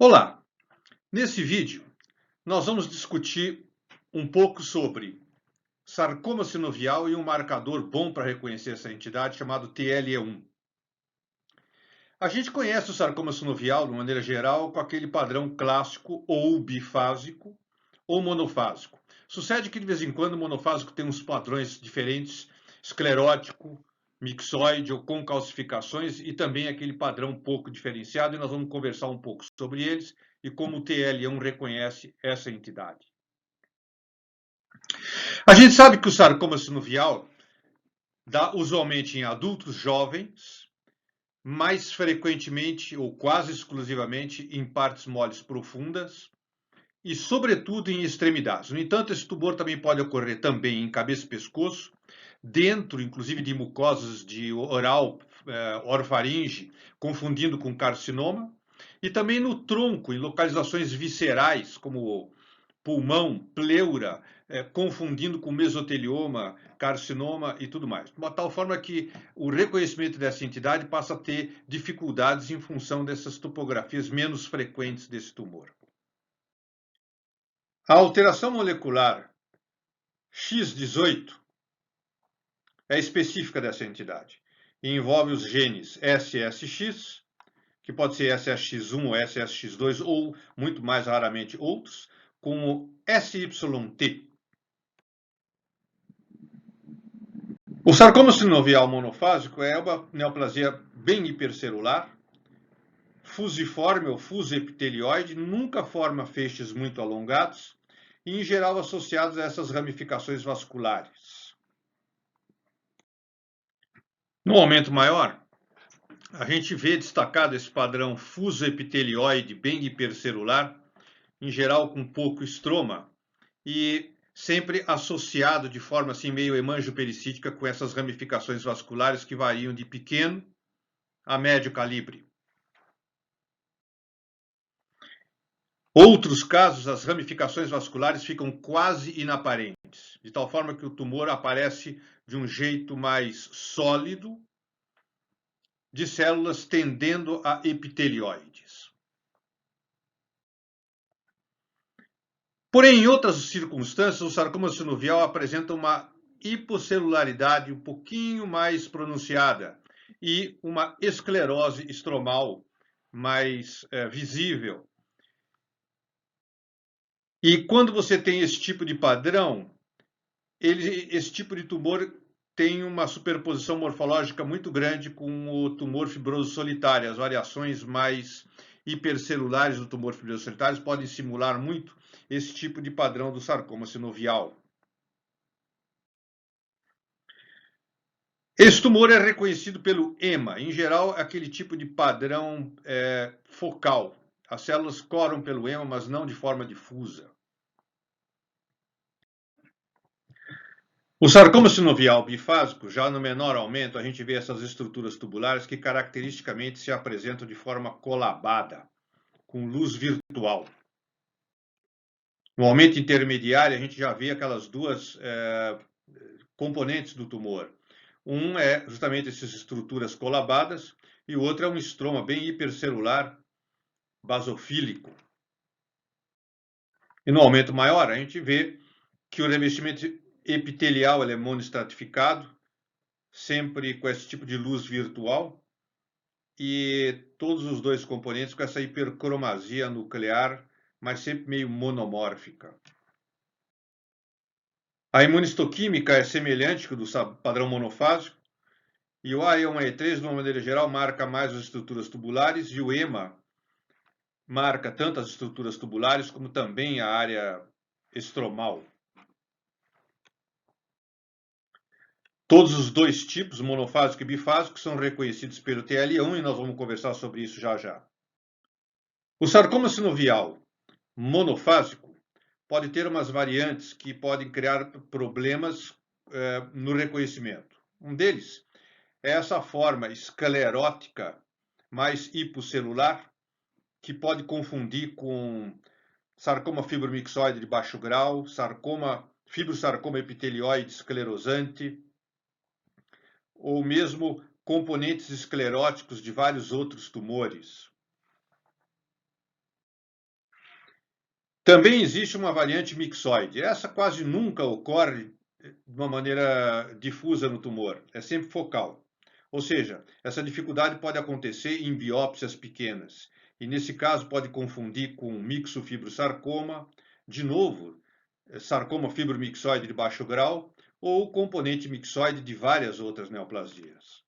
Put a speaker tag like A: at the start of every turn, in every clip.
A: Olá! Nesse vídeo, nós vamos discutir um pouco sobre sarcoma sinovial e um marcador bom para reconhecer essa entidade chamado TLE1. A gente conhece o sarcoma sinovial, de maneira geral, com aquele padrão clássico ou bifásico ou monofásico. Sucede que, de vez em quando, o monofásico tem uns padrões diferentes, esclerótico, mixoide ou com calcificações, e também aquele padrão um pouco diferenciado, e nós vamos conversar um pouco sobre eles e como o TLE1 reconhece essa entidade. A gente sabe que o sarcoma sinovial dá usualmente em adultos jovens, mais frequentemente ou quase exclusivamente em partes moles profundas e, sobretudo, em extremidades. No entanto, esse tumor também pode ocorrer também em cabeça e pescoço, dentro, inclusive, de mucosas de oral, orofaringe, confundindo com carcinoma, e também no tronco, em localizações viscerais, como pulmão, pleura, confundindo com mesotelioma, carcinoma e tudo mais. De uma tal forma que o reconhecimento dessa entidade passa a ter dificuldades em função dessas topografias menos frequentes desse tumor. A alteração molecular X18 é específica dessa entidade e envolve os genes SSX, que pode ser SSX1 ou SSX2 ou, muito mais raramente, outros, como SYT. O sarcoma sinovial monofásico é uma neoplasia bem hipercelular, fusiforme ou fusoepitelioide, nunca forma feixes muito alongados e, em geral, associados a essas ramificações vasculares. No aumento maior, a gente vê destacado esse padrão fusoepitelioide bem hipercelular, em geral com pouco estroma, e sempre associado de forma assim meio hemangiopericítica com essas ramificações vasculares que variam de pequeno a médio calibre. Outros casos, as ramificações vasculares ficam quase inaparentes, de tal forma que o tumor aparece de um jeito mais sólido, de células tendendo a epitelioides. Porém, em outras circunstâncias, o sarcoma sinovial apresenta uma hipocelularidade um pouquinho mais pronunciada e uma esclerose estromal mais visível. E quando você tem esse tipo de padrão, esse tipo de tumor tem uma superposição morfológica muito grande com o tumor fibroso solitário. As variações mais hipercelulares do tumor fibroso solitário podem simular muito esse tipo de padrão do sarcoma sinovial. Esse tumor é reconhecido pelo EMA, em geral, aquele tipo de padrão focal. As células coram pelo EMA, mas não de forma difusa. O sarcoma sinovial bifásico, já no menor aumento, a gente vê essas estruturas tubulares que caracteristicamente se apresentam de forma colabada, com luz virtual. No aumento intermediário, a gente já vê aquelas duas componentes do tumor. Um é justamente essas estruturas colabadas e o outro é um estroma bem hipercelular, basofílico. E no aumento maior, a gente vê que o revestimento epitelial é monoestratificado, sempre com esse tipo de luz virtual, e todos os dois componentes com essa hipercromasia nuclear, mas sempre meio monomórfica. A imunistoquímica é semelhante ao do padrão monofásico, e o AE1E3, de uma maneira geral, marca mais as estruturas tubulares, e o EMA marca tanto as estruturas tubulares como também a área estromal. Todos os dois tipos, monofásico e bifásico, são reconhecidos pelo TLE1 e nós vamos conversar sobre isso já já. O sarcoma sinovial monofásico pode ter umas variantes que podem criar problemas no reconhecimento. Um deles é essa forma esclerótica mais hipocelular, que pode confundir com sarcoma fibromixoide de baixo grau, fibrosarcoma epitelioide esclerosante, ou mesmo componentes escleróticos de vários outros tumores. Também existe uma variante mixoide. Essa quase nunca ocorre de uma maneira difusa no tumor, é sempre focal. Ou seja, essa dificuldade pode acontecer em biópsias pequenas. E nesse caso pode confundir com mixofibrosarcoma, de novo, sarcoma fibromixoide de baixo grau, ou componente mixoide de várias outras neoplasias.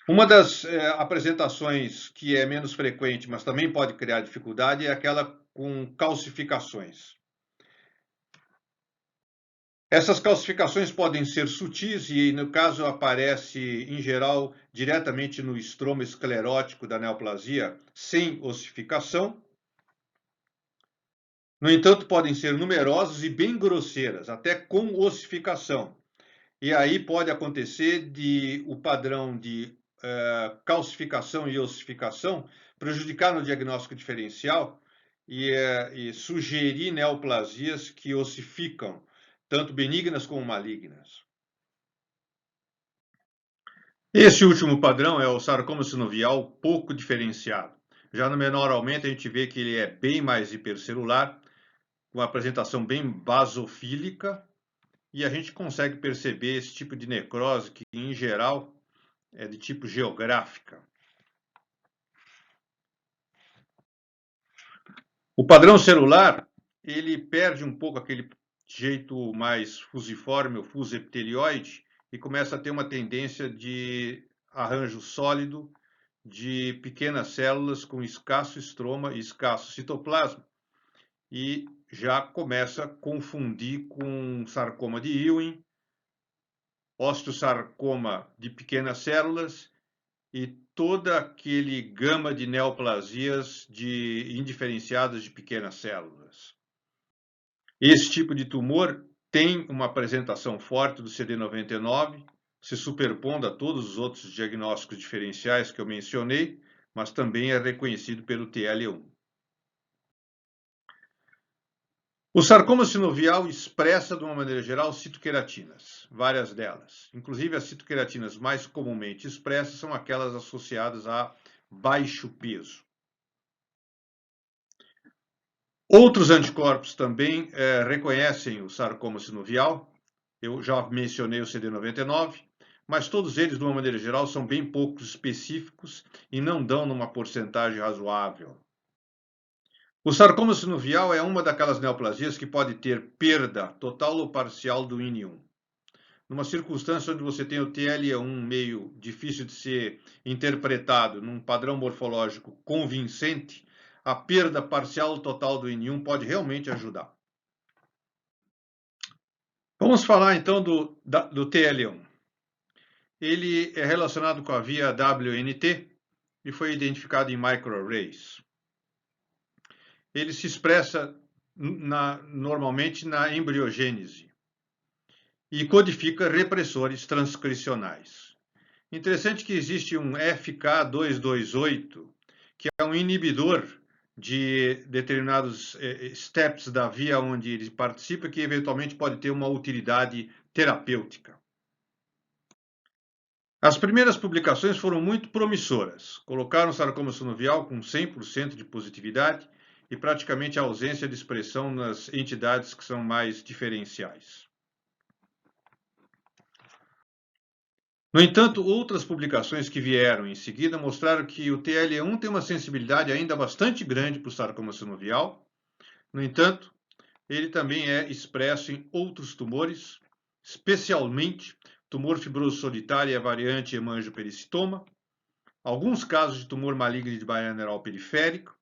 A: Uma das apresentações que é menos frequente, mas também pode criar dificuldade, é aquela com calcificações. Essas calcificações podem ser sutis e, no caso, aparece, em geral, diretamente no estroma esclerótico da neoplasia, sem ossificação. No entanto, podem ser numerosas e bem grosseiras, até com ossificação. E aí pode acontecer de o padrão de calcificação e ossificação prejudicar no diagnóstico diferencial e sugerir neoplasias que ossificam, tanto benignas como malignas. Esse último padrão é o sarcoma sinovial pouco diferenciado. Já no menor aumento, a gente vê que ele é bem mais hipercelular, com uma apresentação bem basofílica, e a gente consegue perceber esse tipo de necrose que, em geral, é de tipo geográfica. O padrão celular, ele perde um pouco aquele jeito mais fusiforme ou fuso-epitelioide e começa a ter uma tendência de arranjo sólido de pequenas células com escasso estroma e escasso citoplasma. E já começa a confundir com sarcoma de Ewing, osteosarcoma de pequenas células e toda aquele gama de neoplasias indiferenciadas de pequenas células. Esse tipo de tumor tem uma apresentação forte do CD99, se superpondo a todos os outros diagnósticos diferenciais que eu mencionei, mas também é reconhecido pelo TL1. O sarcoma sinovial expressa, de uma maneira geral, citoqueratinas, várias delas. Inclusive, as citoqueratinas mais comumente expressas são aquelas associadas a baixo peso. Outros anticorpos também reconhecem o sarcoma sinovial. Eu já mencionei o CD99, mas todos eles, de uma maneira geral, são bem poucos específicos e não dão numa porcentagem razoável. O sarcoma sinovial é uma daquelas neoplasias que pode ter perda total ou parcial do INI1. Numa circunstância onde você tem o TL1 meio difícil de ser interpretado num padrão morfológico convincente, a perda parcial ou total do INI1 pode realmente ajudar. Vamos falar então do TL1. Ele é relacionado com a via WNT e foi identificado em microarrays. Ele se expressa normalmente na embriogênese e codifica repressores transcricionais. Interessante que existe um FK228, que é um inibidor de determinados steps da via onde ele participa, que eventualmente pode ter uma utilidade terapêutica. As primeiras publicações foram muito promissoras. Colocaram o sarcoma sinovial com 100% de positividade e praticamente a ausência de expressão nas entidades que são mais diferenciais. No entanto, outras publicações que vieram em seguida mostraram que o TL1 tem uma sensibilidade ainda bastante grande para o sarcoma sinovial. No entanto, ele também é expresso em outros tumores, especialmente tumor fibroso solitário e a variante hemangiopericitoma, alguns casos de tumor maligno de baía neural periférico,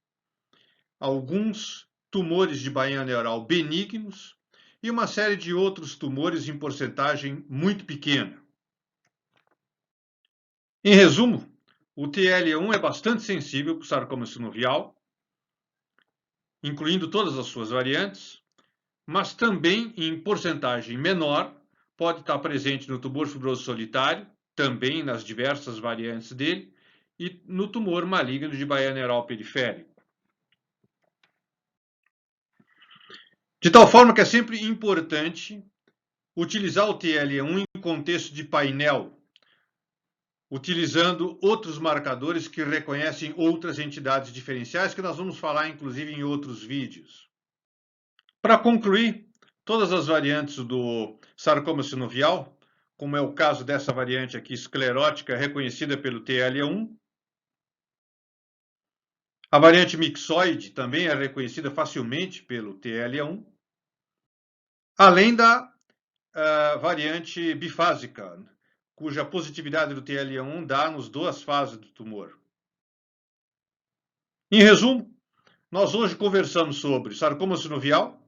A: alguns tumores de baía neural benignos e uma série de outros tumores em porcentagem muito pequena. Em resumo, o TL1 é bastante sensível para o sarcoma sinovial, incluindo todas as suas variantes, mas também em porcentagem menor pode estar presente no tumor fibroso solitário, também nas diversas variantes dele, e no tumor maligno de baía neural periférico. De tal forma que é sempre importante utilizar o TL1 em contexto de painel, utilizando outros marcadores que reconhecem outras entidades diferenciais, que nós vamos falar, inclusive, em outros vídeos. Para concluir, todas as variantes do sarcoma sinovial, como é o caso dessa variante aqui esclerótica, reconhecida pelo TLA1, a variante mixoide também é reconhecida facilmente pelo TLA1, além da variante bifásica, cuja positividade do TLA1 dá nas duas fases do tumor. Em resumo, nós hoje conversamos sobre sarcoma sinovial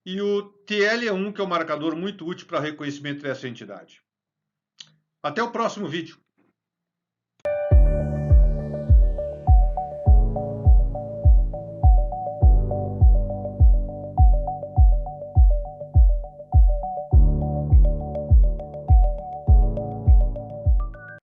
A: e o TLA1, que é um marcador muito útil para reconhecimento dessa entidade. Até o próximo vídeo.